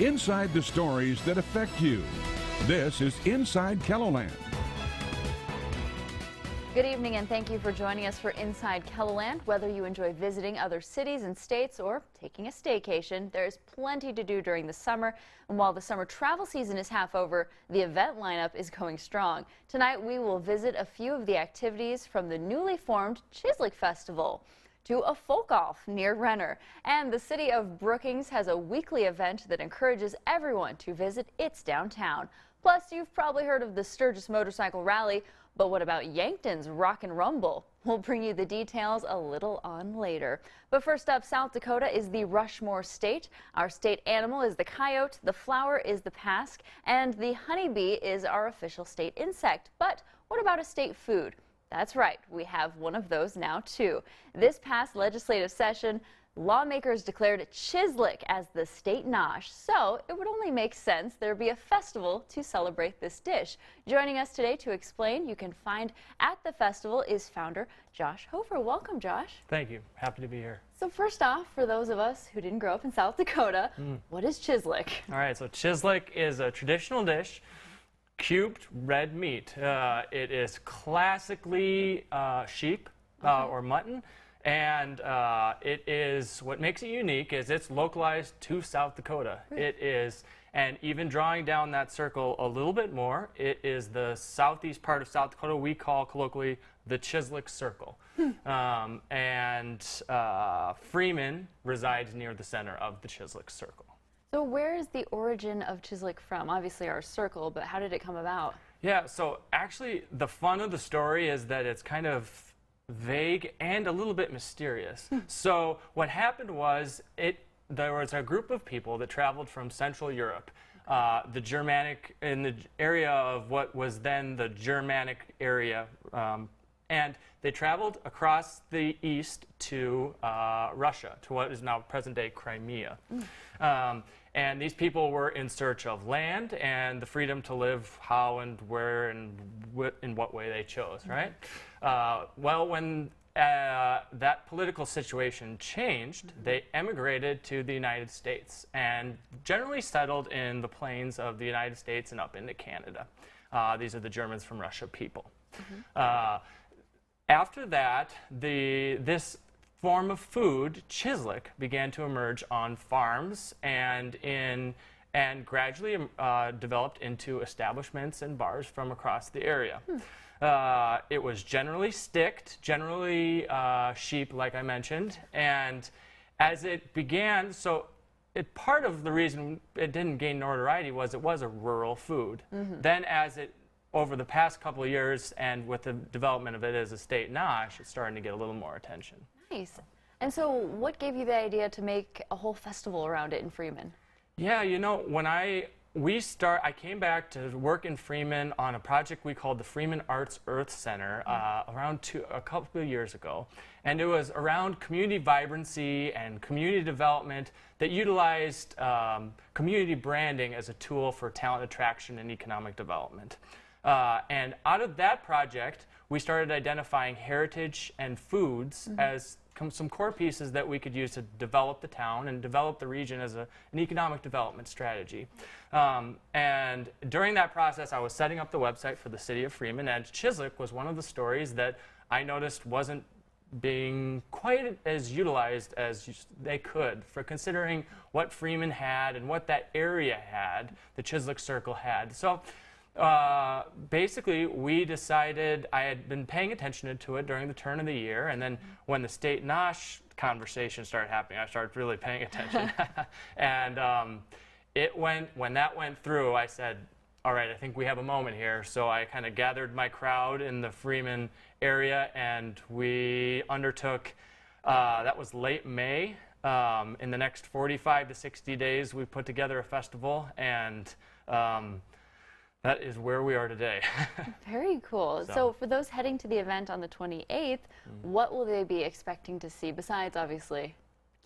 Inside the stories that affect you. This is Inside KELOLAND. Good evening and thank you for joining us for Inside KELOLAND. Whether you enjoy visiting other cities and states or taking a staycation, there's plenty to do during the summer. And while the summer travel season is half over, the event lineup is going strong. Tonight we will visit a few of the activities from the newly formed Chislik Festival to a folk off near Renner. And the city of Brookings has a weekly event that encourages everyone to visit its downtown. Plus, you've probably heard of the Sturgis Motorcycle Rally, but what about Yankton's Rock and Rumble? We'll bring you the details a little on later. But first up, South Dakota is the Rushmore state. Our state animal is the coyote, the flower is the pasque, and the honeybee is our official state insect. But what about a state food? That's right, we have one of those now too. This past legislative session, lawmakers declared Chislik as the state nosh, so it would only make sense there be a festival to celebrate this dish. Joining us today to explain, you can find at the festival, is founder Josh Hofer. Welcome, Josh. Thank you. Happy to be here. So first off, for those of us who didn't grow up in South Dakota, what is Chislik? All right, so Chislik is a traditional dish. Cubed red meat. It is classically sheep or mutton, and it is, what makes it unique is it's localized to South Dakota. Really? It is, and even drawing down that circle a little bit more, it is the southeast part of South Dakota we call colloquially the Chislik Circle. Freeman resides near the center of the Chislik Circle. So where is the origin of Chislik from? Obviously our circle, but how did it come about? Yeah, so actually the fun of the story is that it's kind of vague and a little bit mysterious. So what happened was there was a group of people that traveled from Central Europe, the Germanic, in the area of what was then the Germanic area, and they traveled across the east to Russia, to what is now present-day Crimea. And these people were in search of land and the freedom to live how and where and in what way they chose, right? Well, when that political situation changed, they emigrated to the United States and generally settled in the plains of the United States and up into Canada. These are the Germans from Russia people. After that, this form of food, Chislik, began to emerge on farms and gradually developed into establishments and bars from across the area. It was generally sticked, generally sheep, like I mentioned, and as it began, part of the reason it didn't gain notoriety was it was a rural food. Then as it over the past couple of years, and with the development of it as a state nosh, it's starting to get a little more attention. Nice. And so what gave you the idea to make a whole festival around it in Freeman? Yeah, you know, when I came back to work in Freeman on a project we called the Freeman Arts Earth Center a couple of years ago. And it was around community vibrancy and community development that utilized community branding as a tool for talent attraction and economic development. And out of that project, we started identifying heritage and foods as some core pieces that we could use to develop the town and develop the region as an economic development strategy. And during that process, I was setting up the website for the city of Freeman, and Chislik was one of the stories that I noticed wasn't being quite as utilized as they could, for considering what Freeman had and what that area had, the Chislik Circle had. So basically, we decided, I had been paying attention to it during the turn of the year, and then when the state nosh conversation started happening, I started really paying attention. And when that went through, I said, all right, I think we have a moment here. So I kind of gathered my crowd in the Freeman area, and we undertook, that was late May. In the next 45 to 60 days, we put together a festival, and that is where we are today. Very cool. So for those heading to the event on the 28th, what will they be expecting to see besides, obviously,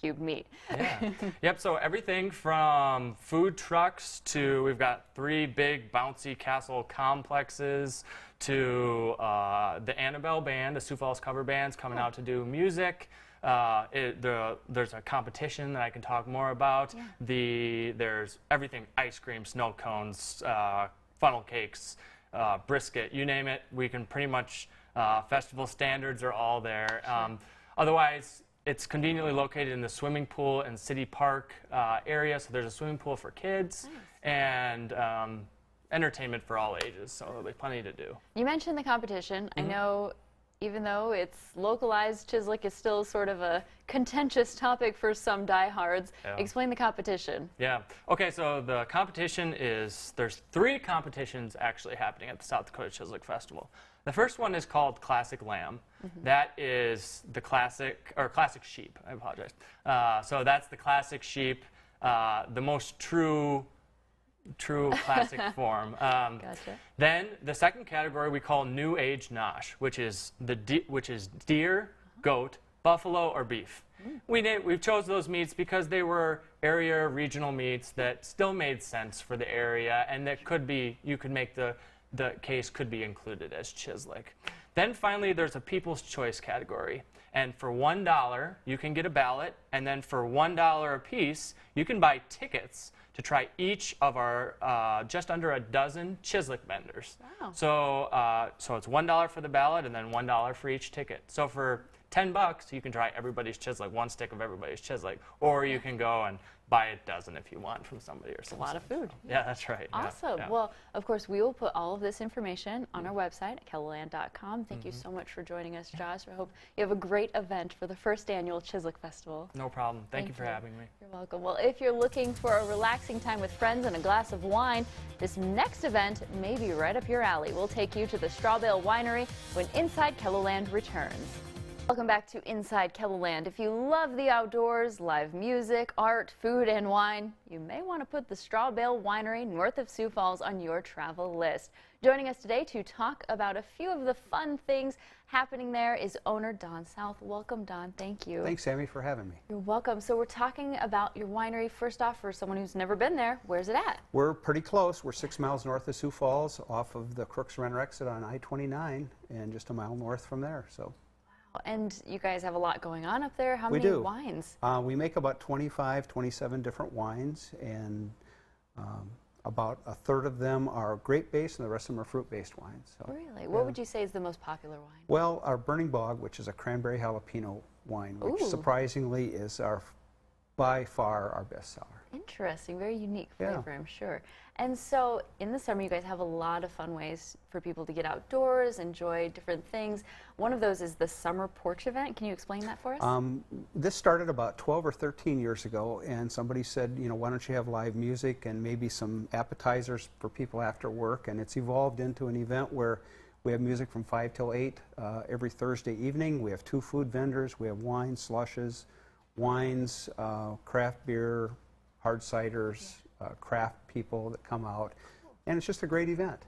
cubed meat? Yeah. Yep, so everything from food trucks to, we've got 3 big bouncy castle complexes, to the Annabelle Band, the Sioux Falls cover band's coming out to do music. There's a competition that I can talk more about. Yeah. There's everything: ice cream, snow cones, funnel cakes, brisket, you name it. We can pretty much, festival standards are all there. Sure. Otherwise, it's conveniently located in the swimming pool and city park area. So there's a swimming pool for kids. Nice. And entertainment for all ages, so there'll be plenty to do. You mentioned the competition. I know even though it's localized, Chislik is still sort of a contentious topic for some diehards. Yeah. Explain the competition. Yeah. Okay, so the competition is, there's 3 competitions actually happening at the South Dakota Chislik Festival. The first one is called Classic Lamb. That is the classic sheep, I apologize. So that's the classic sheep, the most true classic form. Gotcha. Then the second category we call New Age Nosh, which is deer, goat, buffalo, or beef. We've chose those meats because they were area regional meats that still made sense for the area, and that could be, you could make the case could be included as Chislik. Then finally there's a People's Choice category. And for $1 you can get a ballot, and then for $1 a piece you can buy tickets to try each of our just under a dozen Chislik vendors. Wow. So it's $1 for the ballot and then $1 for each ticket. So for $10 you can try everybody's Chislik, 1 stick of everybody's Chislik, or you can go and buy a dozen if you want from somebody or something. A lot of food. Yeah, that's right. Awesome. Yeah. Well, of course, we will put all of this information on our website at KELOLAND.com. Thank you so much for joining us, Josh. I hope you have a great event for the first annual Chislik Festival. No problem. Thank you for having me. You're welcome. Well, if you're looking for a relaxing time with friends and a glass of wine, this next event may be right up your alley. We'll take you to the Strawbale Winery when Inside KELOLAND returns. Welcome back to Inside KELOLAND. If you love the outdoors, live music, art, food, and wine, you may want to put the Strawbale Winery north of Sioux Falls on your travel list. Joining us today to talk about a few of the fun things happening there is owner Don South. Welcome, Don. Thank you. Thanks, Sammy, for having me. You're welcome. So we're talking about your winery. First off, for someone who's never been there, where's it at? We're pretty close. We're 6 miles north of Sioux Falls, off of the Crooks Renner exit on I-29, and just a mile north from there. So. And you guys have a lot going on up there. How We many do. wines? We make about 25, 27 different wines, and about a third of them are grape-based and the rest of them are fruit-based wines. So, Really? What would you say is the most popular wine? well, our Burning Bog, which is a cranberry jalapeno wine, which Ooh. surprisingly is by far our best seller. Interesting. Very unique Yeah. flavor, I'm sure. And so in the summer, you guys have a lot of fun ways for people to get outdoors, enjoy different things. One of those is the summer porch event. Can you explain that for us? This started about 12 or 13 years ago, and somebody said, you know, why don't you have live music and maybe some appetizers for people after work? And it's evolved into an event where we have music from 5 till 8 every Thursday evening. We have 2 food vendors. We have wine, slushes, wines, craft beer, hard ciders, craft people that come out, and it's just a great event.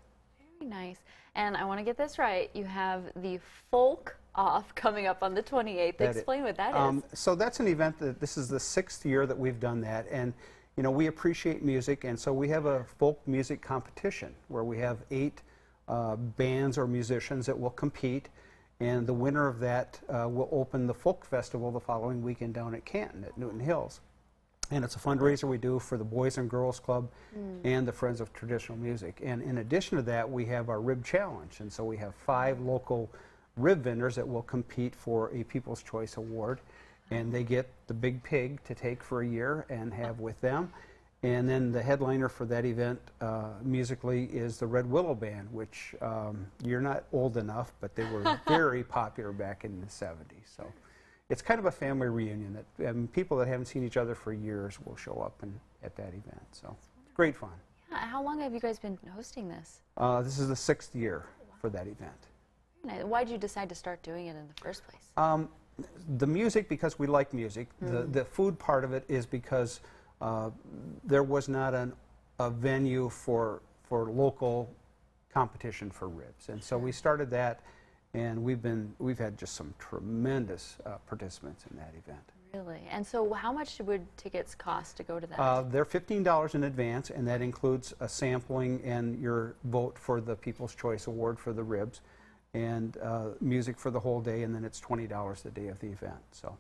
Very nice. And I want to get this right. You have the Folk Off coming up on the 28th. Explain what that is. So that's an event that this is the 6th year that we've done that, and you know, we appreciate music, and so we have a folk music competition where we have 8 bands or musicians that will compete, and the winner of that will open the folk festival the following weekend down at Canton at Newton Hills. And it's a fundraiser we do for the Boys and Girls Club and the Friends of Traditional Music. And in addition to that, we have our Rib Challenge. And so we have 5 local rib vendors that will compete for a People's Choice Award. And they get the big pig to take for a year and have with them. And then the headliner for that event musically is the Red Willow Band, which you're not old enough, but they were very popular back in the 70s. So. It's kind of a family reunion that people that haven't seen each other for years will show up at that event. So great fun. Yeah, how long have you guys been hosting this? This is the 6th year for that event. Why did you decide to start doing it in the first place? The music, because we like music. The food part of it is because there was not a venue for local competition for ribs, and so we started that. And we've had just some tremendous participants in that event. Really? And so how much would tickets cost to go to that? They're $15 in advance, and that includes a sampling and your vote for the People's Choice Award for the ribs, and music for the whole day, and then it's $20 the day of the event. So.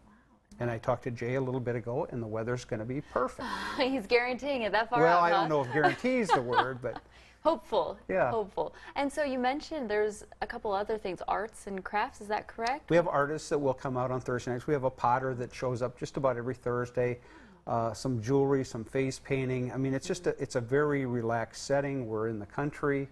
And I talked to Jay a little bit ago, and the weather's going to be perfect. He's guaranteeing it that far Well, out, I huh? don't know if guarantee is the word, but Hopeful. Yeah. Hopeful. And so you mentioned there's a couple other things, arts and crafts, is that correct? we have artists that will come out on Thursday nights. We have a potter that shows up just about every Thursday. Some jewelry, some face painting. I mean, it's just it's a very relaxed setting. We're in the country.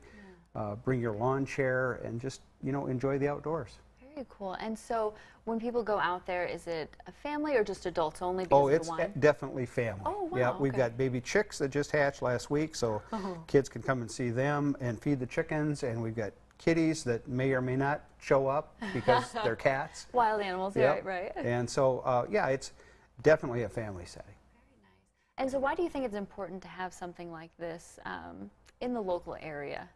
Bring your lawn chair and just, you know, enjoy the outdoors. Very cool. And so when people go out there, is it a family or just adults only? Oh, Because it's of the wine? definitely family. Oh, wow, Yeah, we've okay. got baby chicks that just hatched last week, so kids can come and see them and feed the chickens. And we've got kitties that may or may not show up because they're cats. Wild animals, Yep. right. And so, yeah, it's definitely a family setting. And so why do you think it's important to have something like this in the local area?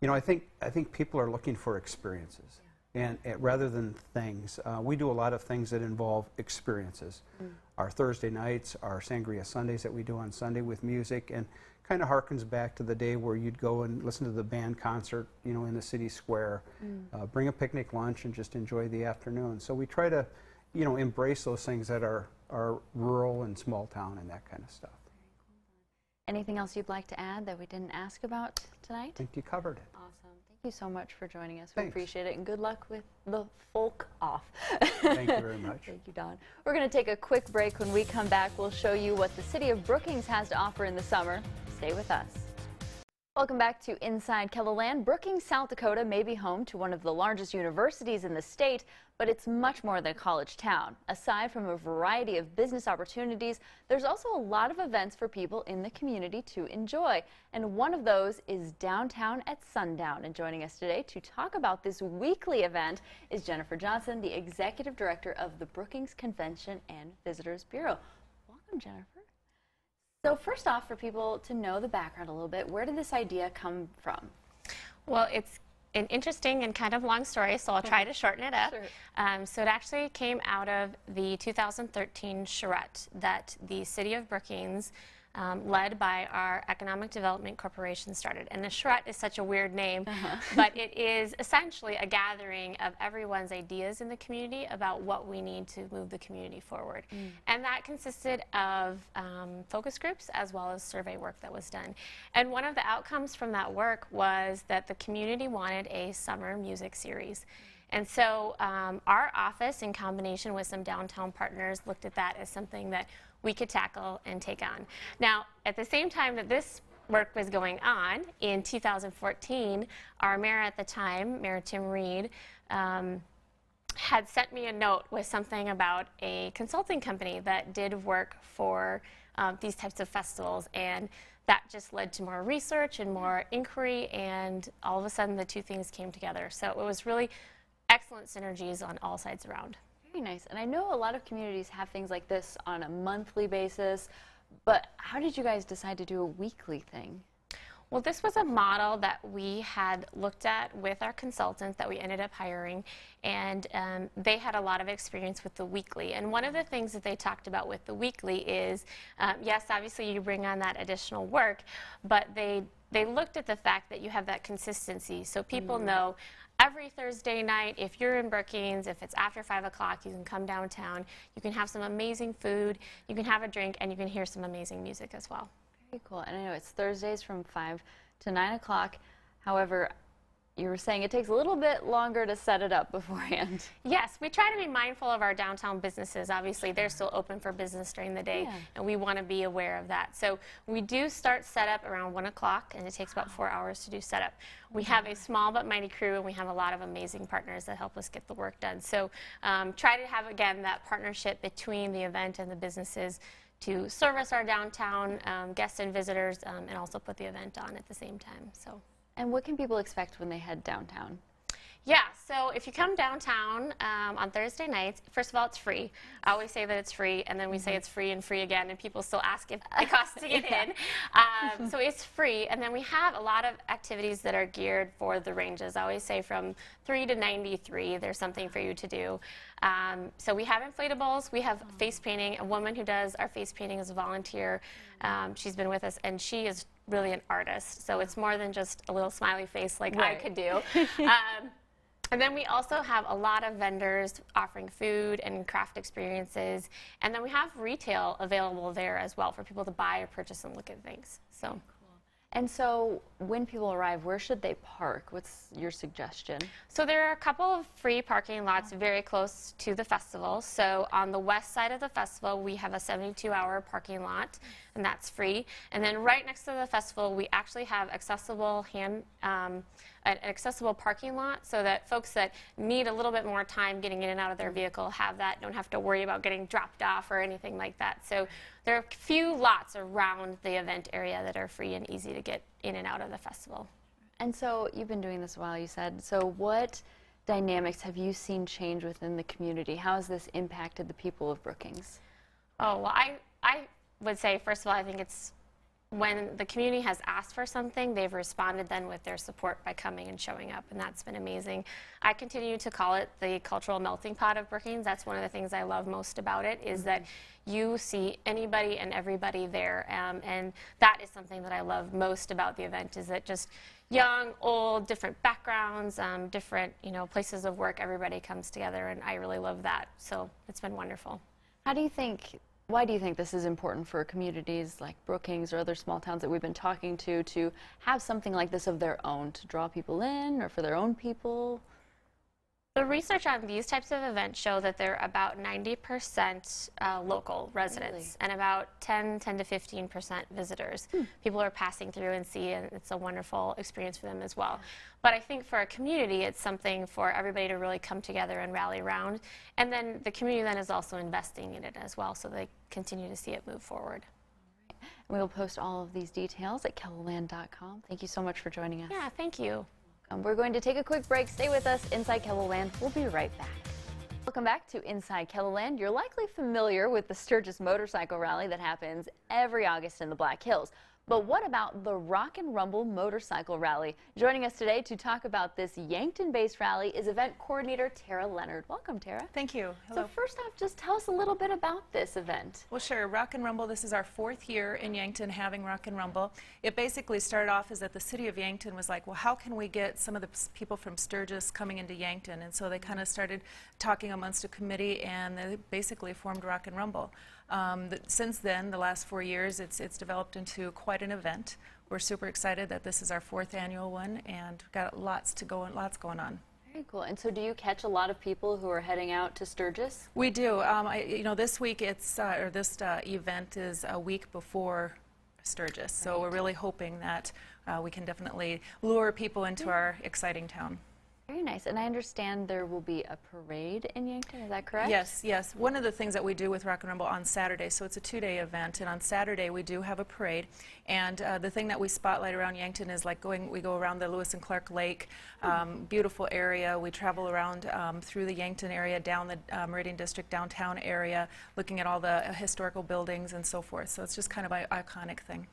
You know, I think people are looking for experiences, and rather than things. We do a lot of things that involve experiences. Our Thursday nights, our Sangria Sundays that we do on Sunday with music, and kind of harkens back to the day where you'd go and listen to the band concert, you know, in the city square. Bring a picnic lunch and just enjoy the afternoon. So we try to, you know, embrace those things that are rural and small town and that kind of stuff. Anything else you'd like to add that we didn't ask about tonight? I think you covered it. Awesome. Thank you so much for joining us. We Thanks. appreciate it, and good luck with the folk off. Thank you very much. Thank you, Don. We're going to take a quick break. When we come back, we'll show you what the city of Brookings has to offer in the summer. Stay with us. Welcome back to Inside KELOLAND. Brookings, South Dakota may be home to one of the largest universities in the state, but it's much more than a college town. Aside from a variety of business opportunities, there's also a lot of events for people in the community to enjoy. And one of those is Downtown at Sundown. And joining us today to talk about this weekly event is Jennifer Johnson, the Executive Director of the Brookings Convention and Visitors Bureau. Welcome, Jennifer. So first off, for people to know the background a little bit, where did this idea come from? Well, it's an interesting and kind of long story, so I'll try to shorten it up. Sure. So it actually came out of the 2013 charrette that the city of Brookings, led by our Economic Development Corporation, started. And the charrette is such a weird name, but it is essentially a gathering of everyone's ideas in the community about what we need to move the community forward. And that consisted of focus groups as well as survey work that was done. And one of the outcomes from that work was that the community wanted a summer music series. And so our office, in combination with some downtown partners, looked at that as something that we could tackle and take on. Now, at the same time that this work was going on, in 2014, our mayor at the time, Mayor Tim Reed, had sent me a note with something about a consulting company that did work for these types of festivals. And that just led to more research and more inquiry, and all of a sudden the two things came together. So it was really excellent synergies on all sides around. Very nice. And I know a lot of communities have things like this on a monthly basis, but how did you guys decide to do a weekly thing? Well, this was a model that we had looked at with our consultant that we ended up hiring, and they had a lot of experience with the weekly. And one of the things that they talked about with the weekly is, yes, obviously you bring on that additional work, but they looked at the fact that you have that consistency. So people know every Thursday night, if you're in Brookings, if it's after 5 o'clock, you can come downtown, you can have some amazing food, you can have a drink, and you can hear some amazing music as well. Very cool. And I know it's Thursdays from 5 to 9 o'clock. However, you were saying it takes a little bit longer to set it up beforehand. Yes, we try to be mindful of our downtown businesses. Obviously, they're still open for business during the day, and we want to be aware of that. So we do start setup around 1 o'clock, and it takes about 4 hours to do setup. We have a small but mighty crew, and we have a lot of amazing partners that help us get the work done. So try to have, again, that partnership between the event and the businesses to service our downtown guests and visitors, and also put the event on at the same time. So. And what can people expect when they head downtown? Yeah, so if you come downtown on Thursday nights, first of all, it's free. I always say that it's free, and then we say it's free and free again, and people still ask if it costs to get in. So it's free, and then we have a lot of activities that are geared for the ranges. I always say from 3 to 93, there's something for you to do. So we have inflatables, we have face painting. A woman who does our face painting is a volunteer. She's been with us, and she is really an artist. So it's more than just a little smiley face like I could do. And then we also have a lot of vendors offering food and craft experiences. And then we have retail available there as well for people to buy or purchase and look at things. So. And so when people arrive, where should they park? What's your suggestion? So there are a couple of free parking lots very close to the festival. So on the west side of the festival, we have a 72-hour parking lot, and that's free. And then right next to the festival, we actually have accessible an accessible parking lot so that folks that need a little bit more time getting in and out of their vehicle have that, don't have to worry about getting dropped off or anything like that. So there are a few lots around the event area that are free and easy to get in and out of the festival. And so you've been doing this a while, you said. So what dynamics have you seen change within the community? How has this impacted the people of Brookings? Oh, well, I would say, first of all, I think it's when the community has asked for something, they've responded then with their support by coming and showing up, and that's been amazing. I continue to call it the cultural melting pot of Brookings. That's one of the things I love most about it, is that you see anybody and everybody there, and that is something that I love most about the event, is that just young, old, different backgrounds, different places of work, everybody comes together, and I really love that. So it's been wonderful. Why do you think this is important for communities like Brookings or other small towns that we've been talking to have something like this of their own, to draw people in or for their own people? The research on these types of events show that they're about 90% local residents and about 10 to 15% visitors. People are passing through and see, and it's a wonderful experience for them as well. But I think for a community, it's something for everybody to really come together and rally around. And then the community then is also investing in it as well, so they continue to see it move forward. We will post all of these details at KELOLAND.com. Thank you so much for joining us. Yeah, thank you. We're going to take a quick break. Stay with us inside KELOLAND. We'll be right back. Welcome back to Inside KELOLAND. You're likely familiar with the Sturgis Motorcycle Rally that happens every August in the Black Hills. But what about the Rock and Rumble Motorcycle Rally? Joining us today to talk about this Yankton-based rally is event coordinator Tara Leonard. Welcome, Tara. Thank you. Hello. So first off, just tell us a little bit about this event. Well, sure. Rock and Rumble, this is our 4th year in Yankton having Rock and Rumble. It basically started off as that the city of Yankton was like, well, how can we get some of the people from Sturgis coming into Yankton? And so they kind of started talking amongst a committee, and they basically formed Rock and Rumble. Since then, the last 4 years, it's developed into quite an event. We're super excited that this is our 4th annual one, and we've got lots going on. Very cool. And so do you catch a lot of people who are heading out to Sturgis? We do. This week this event is a week before Sturgis, so we're really hoping that we can definitely lure people into our exciting town. Very nice. And I understand there will be a parade in Yankton, is that correct? Yes, yes. One of the things that we do with Rock and Rumble on Saturday, so it's a 2-day event, and on Saturday we do have a parade. And the thing that we spotlight around Yankton is like we go around the Lewis and Clark Lake, beautiful area. We travel around through the Yankton area, down the Meridian District downtown area, looking at all the historical buildings and so forth. So it's just kind of an iconic thing.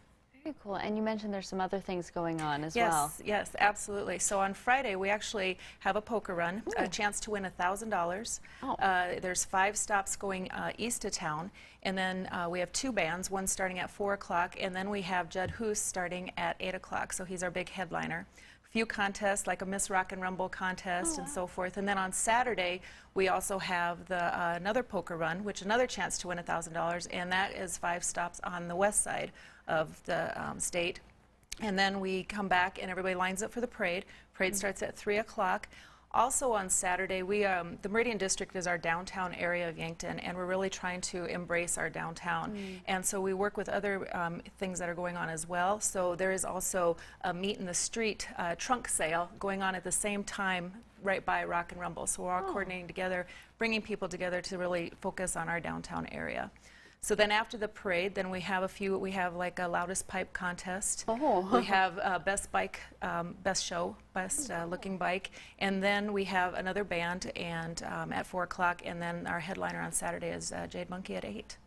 Very cool. And you mentioned there's some other things going on as well. Yes, absolutely. So on Friday, we actually have a poker run, a chance to win $1,000. Oh. There's 5 stops going east of town, and then we have 2 bands, one starting at 4 o'clock, and then we have Judd Hoos starting at 8 o'clock, so he's our big headliner. Few contests, like a Miss Rock and Rumble contest and so forth. And then on Saturday, we also have another poker run, which another chance to win $1,000, and that is 5 stops on the west side of the state. And then we come back and everybody lines up for the parade. Parade starts at 3 o'clock. Also on Saturday, the Meridian District is our downtown area of Yankton, and we're really trying to embrace our downtown. And so we work with other things that are going on as well. So there is also a Meet in the Street trunk sale going on at the same time right by Rock and Rumble. So we're all coordinating together, bringing people together to really focus on our downtown area. So then after the parade, then we have like a loudest pipe contest. We have best bike, best show, best looking bike. And then we have another band and at 4 o'clock, and then our headliner on Saturday is Jade Monkey at 8.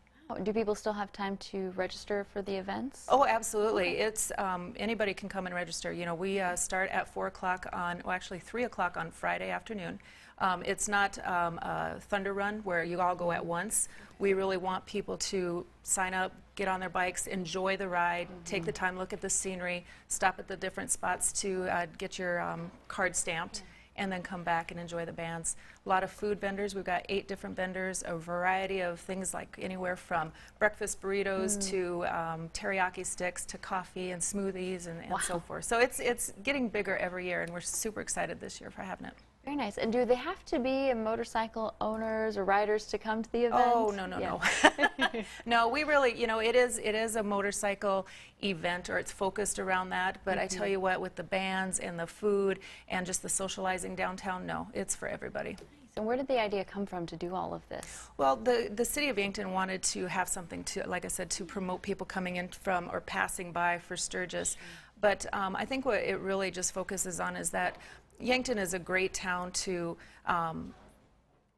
Do people still have time to register for the events? Oh, absolutely. It's anybody can come and register. You know, we start at 4 o'clock actually 3 o'clock on Friday afternoon. It's not a thunder run where you all go at once. We really want people to sign up, get on their bikes, enjoy the ride, take the time, look at the scenery, stop at the different spots to get your card stamped, and then come back and enjoy the bands. A lot of food vendors. We've got 8 different vendors, a variety of things like anywhere from breakfast burritos to teriyaki sticks to coffee and smoothies and so forth. So it's getting bigger every year, and we're super excited this year for having it. Very nice. And do they have to be motorcycle owners or riders to come to the event? Oh, no. No, we really, you know, it is a motorcycle event, or it's focused around that, but I tell you what, with the bands and the food and just the socializing downtown, no, it's for everybody. And where did the idea come from to do all of this? Well, the city of Yankton wanted to have something to, like I said, to promote people coming in from or passing by for Sturgis. But I think what it really just focuses on is that Yankton is a great town to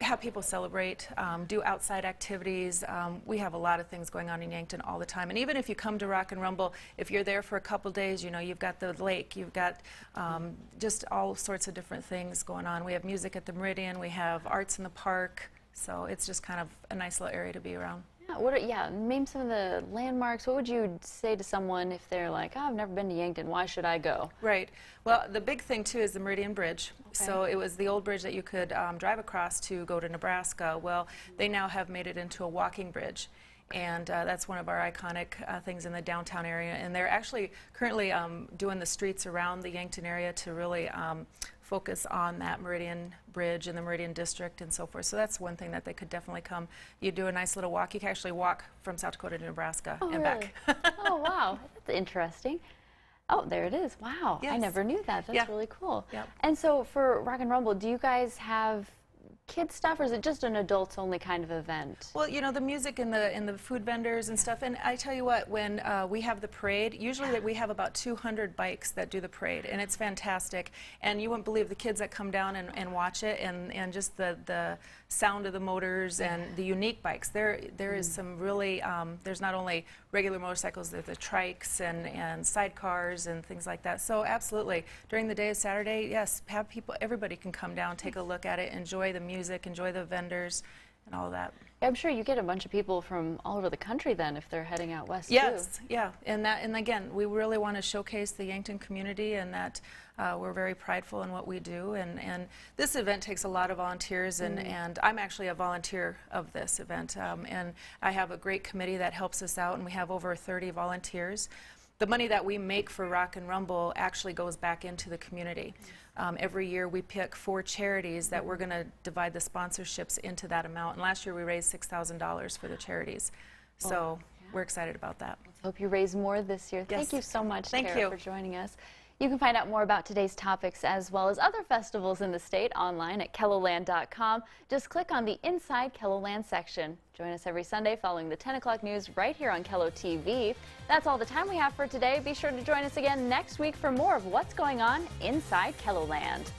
have people celebrate, do outside activities. We have a lot of things going on in Yankton all the time. And even if you come to Rock and Rumble, if you're there for a couple days, you know, you've got the lake, you've got just all sorts of different things going on. We have music at the Meridian, we have arts in the park, so it's just kind of a nice little area to be around. Name some of the landmarks. What would you say to someone if they're like, oh, I've never been to Yankton, why should I go? Right. Well, the big thing, too, is the Meridian Bridge. Okay. So it was the old bridge that you could drive across to go to Nebraska. Well, they now have made it into a walking bridge. And that's one of our iconic things in the downtown area. And they're actually currently doing the streets around the Yankton area to really focus on that Meridian Bridge and the Meridian District and so forth. So that's one thing that they could definitely come. You do a nice little walk. You can actually walk from South Dakota to Nebraska and back. Oh, wow. That's interesting. Oh, there it is. Wow. Yes. I never knew that. That's really cool. Yep. And so for Rock and Rumble, do you guys have kids stuff, or is it just an adults only kind of event? Well, you know, the music and the food vendors and stuff, and I tell you what, when we have the parade, usually we have about 200 bikes that do the parade, and it's fantastic. And you wouldn't believe the kids that come down and watch it, and just the sound of the motors and the unique bikes. There is some really, there's not only regular motorcycles, there's the trikes and sidecars and things like that. So absolutely, during the day of Saturday, yes, have people, everybody can come down, take a look at it, enjoy the music, enjoy the vendors, and all of that. Yeah, I'm sure you get a bunch of people from all over the country then if they're heading out west yes, too. Yeah, and again, we really want to showcase the Yankton community, and that we're very prideful in what we do. And this event takes a lot of volunteers, and I'm actually a volunteer of this event. And I have a great committee that helps us out, and we have over 30 volunteers. The money that we make for Rock and Rumble actually goes back into the community. Every year we pick 4 charities that we're going to divide the sponsorships into that amount. And last year we raised $6,000 for the charities. So we're excited about that. Let's hope you raise more this year. Yes. Thank you so much, Thank Tara, you for joining us. You can find out more about today's topics as well as other festivals in the state online at KELOLAND.com. Just click on the Inside KELOLAND section. Join us every Sunday following the 10 o'clock news right here on KELO TV. That's all the time we have for today. Be sure to join us again next week for more of what's going on inside KELOLAND.